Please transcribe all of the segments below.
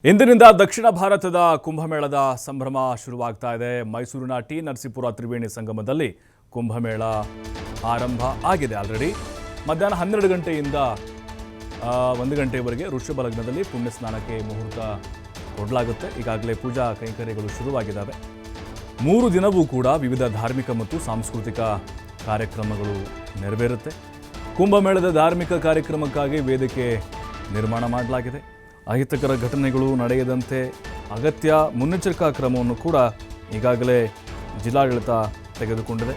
ಇಂದಿನಿಂದ ದಕ್ಷಿಣ ಭಾರತದ ಕುಂಭಮೇಳದ ಸಂಭ್ರಮ ಶುರುವಾಗ್ತಾ ಇದೆ. ಮೈಸೂರಿನ ಟಿ ನರಸೀಪುರ ತ್ರಿವೇಣಿ ಸಂಗಮದಲ್ಲಿ ಕುಂಭಮೇಳ ಆರಂಭ ಆಗಿದೆ. ಆಲ್ರೆಡಿ ಮಧ್ಯಾಹ್ನ 12 ಗಂಟೆಯಿಂದ 1 ಗಂಟೆಯವರೆಗೆ ಋಷಭ ಲಗ್ನದಲ್ಲಿ ಪುಣ್ಯ ಸ್ನಾನಕ್ಕೆ ಮುಹೂರ್ತ ಕೊಡಲಾಗುತ್ತೆ. ಈಗಾಗಲೇ ಪೂಜಾ ಕೈಂಕರ್ಯಗಳು ಶುರುವಾಗಿದ್ದಾವೆ. 3 ದಿನವೂ ಕೂಡ ವಿವಿಧ ಧಾರ್ಮಿಕ ಮತ್ತು ಸಾಂಸ್ಕೃತಿಕ ಕಾರ್ಯಕ್ರಮಗಳು ನೆರವೇರುತ್ತೆ. ಕುಂಭಮೇಳದ ಧಾರ್ಮಿಕ ಕಾರ್ಯಕ್ರಮಕ್ಕಾಗಿ ವೇದಿಕೆ ನಿರ್ಮಾಣ ಮಾಡಲಾಗಿದೆ. ಅಹಿತಕರ ಘಟನೆಗಳು ನಡೆಯದಂತೆ ಅಗತ್ಯ ಮುನ್ನೆಚ್ಚರಿಕಾ ಕ್ರಮವನ್ನು ಕೂಡ ಈಗಾಗಲೇ ಜಿಲ್ಲಾಡಳಿತ ತೆಗೆದುಕೊಂಡಿದೆ.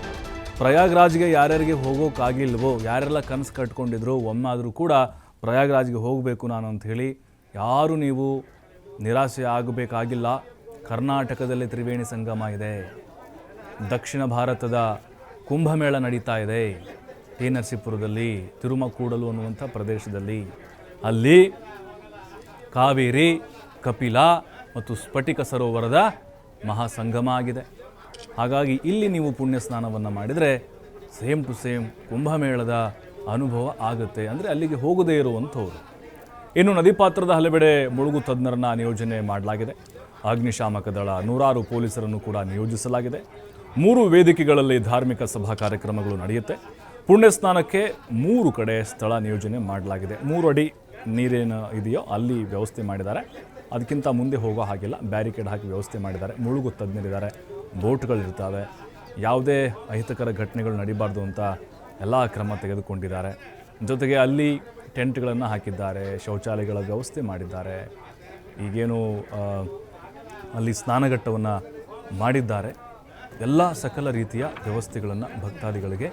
ಪ್ರಯಾಗ್ರಾಜ್ಗೆ ಯಾರ್ಯಾರಿಗೆ ಹೋಗೋಕ್ಕಾಗಿಲ್ವೋ, ಯಾರೆಲ್ಲ ಕನಸು ಕಟ್ಕೊಂಡಿದ್ರು ಒಮ್ಮಾದರೂ ಕೂಡ ಪ್ರಯಾಗ್ರಾಜ್ಗೆ ಹೋಗಬೇಕು ನಾನು ಅಂಥೇಳಿ ಯಾರೂ ನೀವು ನಿರಾಸೆ ಆಗಬೇಕಾಗಿಲ್ಲ. ಕರ್ನಾಟಕದಲ್ಲಿ ತ್ರಿವೇಣಿ ಸಂಗಮ ಇದೆ. ದಕ್ಷಿಣ ಭಾರತದ ಕುಂಭಮೇಳ ನಡೀತಾ ಇದೆ. ಟಿ ನರಸೀಪುರದಲ್ಲಿ ತಿರುಮಕೂಡಲು ಅನ್ನುವಂಥ ಪ್ರದೇಶದಲ್ಲಿ ಅಲ್ಲಿ ಕಾವೇರಿ, ಕಪಿಲಾ ಮತ್ತು ಸ್ಫಟಿಕ ಸರೋವರದ ಮಹಾಸಂಗಮ ಆಗಿದೆ. ಹಾಗಾಗಿ ಇಲ್ಲಿ ನೀವು ಪುಣ್ಯ ಸ್ನಾನವನ್ನು ಮಾಡಿದರೆ ಸೇಮ್ ಟು ಸೇಮ್ ಕುಂಭಮೇಳದ ಅನುಭವ ಆಗುತ್ತೆ. ಅಂದರೆ ಅಲ್ಲಿಗೆ ಹೋಗದೇ ಇರುವಂಥವ್ರು. ಇನ್ನು ನದಿ ಪಾತ್ರದ ಹಲವೆಡೆ ಮುಳುಗು ತಜ್ಞರನ್ನು ನಿಯೋಜನೆ ಮಾಡಲಾಗಿದೆ. ಅಗ್ನಿಶಾಮಕ ದಳ 100 ಪೊಲೀಸರನ್ನು ಕೂಡ ನಿಯೋಜಿಸಲಾಗಿದೆ. 3 ವೇದಿಕೆಗಳಲ್ಲಿ ಧಾರ್ಮಿಕ ಸಭಾ ಕಾರ್ಯಕ್ರಮಗಳು ನಡೆಯುತ್ತೆ. ಪುಣ್ಯ ಸ್ನಾನಕ್ಕೆ 3 ಕಡೆ ಸ್ಥಳ ನಿಯೋಜನೆ ಮಾಡಲಾಗಿದೆ. 3 ಅಡಿ ನೀರೇನು ಇದೆಯೋ ಅಲ್ಲಿ ವ್ಯವಸ್ಥೆ ಮಾಡಿದ್ದಾರೆ. ಅದಕ್ಕಿಂತ ಮುಂದೆ ಹೋಗೋ ಹಾಗಿಲ್ಲ, ಬ್ಯಾರಿಕೇಡ್ ಹಾಕಿ ವ್ಯವಸ್ಥೆ ಮಾಡಿದ್ದಾರೆ. ಮುಳುಗು ತಜ್ಞರಿದ್ದಾರೆ, ಬೋಟ್ಗಳಿರ್ತವೆ. ಯಾವುದೇ ಅಹಿತಕರ ಘಟನೆಗಳು ನಡೀಬಾರ್ದು ಅಂತ ಎಲ್ಲ ಕ್ರಮ ತೆಗೆದುಕೊಂಡಿದ್ದಾರೆ. ಜೊತೆಗೆ ಅಲ್ಲಿ ಟೆಂಟ್ಗಳನ್ನು ಹಾಕಿದ್ದಾರೆ, ಶೌಚಾಲಯಗಳ ವ್ಯವಸ್ಥೆ ಮಾಡಿದ್ದಾರೆ. ಈಗೇನು ಅಲ್ಲಿ ಸ್ನಾನಘಟ್ಟವನ್ನು ಮಾಡಿದ್ದಾರೆ. ಎಲ್ಲ ಸಕಲ ರೀತಿಯ ವ್ಯವಸ್ಥೆಗಳನ್ನು ಭಕ್ತಾದಿಗಳಿಗೆ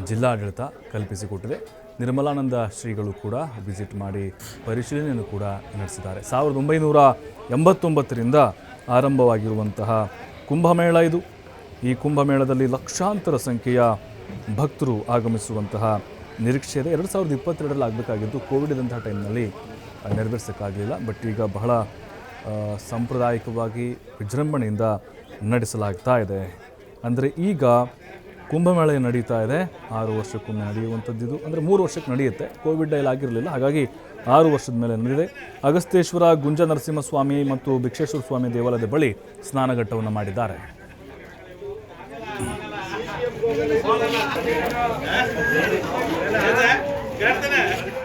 ಜಿಲ್ಲಾಡಳಿತ ಕಲ್ಪಿಸಿಕೊಟ್ಟಿದೆ. ನಿರ್ಮಲಾನಂದ ಶ್ರೀಗಳು ಕೂಡ ವಿಸಿಟ್ ಮಾಡಿ ಪರಿಶೀಲನೆಯನ್ನು ಕೂಡ ನಡೆಸಿದ್ದಾರೆ. 1989ರಿಂದ ಆರಂಭವಾಗಿರುವಂತಹ ಕುಂಭಮೇಳ ಇದು. ಈ ಕುಂಭಮೇಳದಲ್ಲಿ ಲಕ್ಷಾಂತರ ಸಂಖ್ಯೆಯ ಭಕ್ತರು ಆಗಮಿಸುವಂತಹ ನಿರೀಕ್ಷೆ ಇದೆ. 2022ರಲ್ಲಿ ಆಗಬೇಕಾಗಿದ್ದು ಕೋವಿಡ್ ಇದ್ದಂಥ ಟೈಮ್ನಲ್ಲಿ ನೆರವೇರಿಸೋಕ್ಕಾಗಲಿಲ್ಲ. ಬಟ್ ಈಗ ಬಹಳ ಸಾಂಪ್ರದಾಯಿಕವಾಗಿ ವಿಜೃಂಭಣೆಯಿಂದ ನಡೆಸಲಾಗ್ತಾ ಇದೆ. ಅಂದರೆ ಈಗ ಕುಂಭಮೇಳ ನಡೀತಾ ಇದೆ. 6 ವರ್ಷಕ್ಕೊಮ್ಮೆ ನಡೆಯುವಂಥದ್ದು ಇದು. ಅಂದರೆ 3 ವರ್ಷಕ್ಕೆ ನಡೆಯುತ್ತೆ. ಕೋವಿಡ್ ಎಲ್ಲ ಆಗಿರಲಿಲ್ಲ, ಹಾಗಾಗಿ 6 ವರ್ಷದ ಮೇಲೆ ನಡೆದಿದೆ. ಅಗಸ್ತೇಶ್ವರ, ಗುಂಜ ನರಸಿಂಹಸ್ವಾಮಿ ಮತ್ತು ಭಿಕ್ಷೇಶ್ವರ ಸ್ವಾಮಿ ದೇವಾಲಯದ ಬಳಿ ಸ್ನಾನಘಟ್ಟವನ್ನು ಮಾಡಿದ್ದಾರೆ.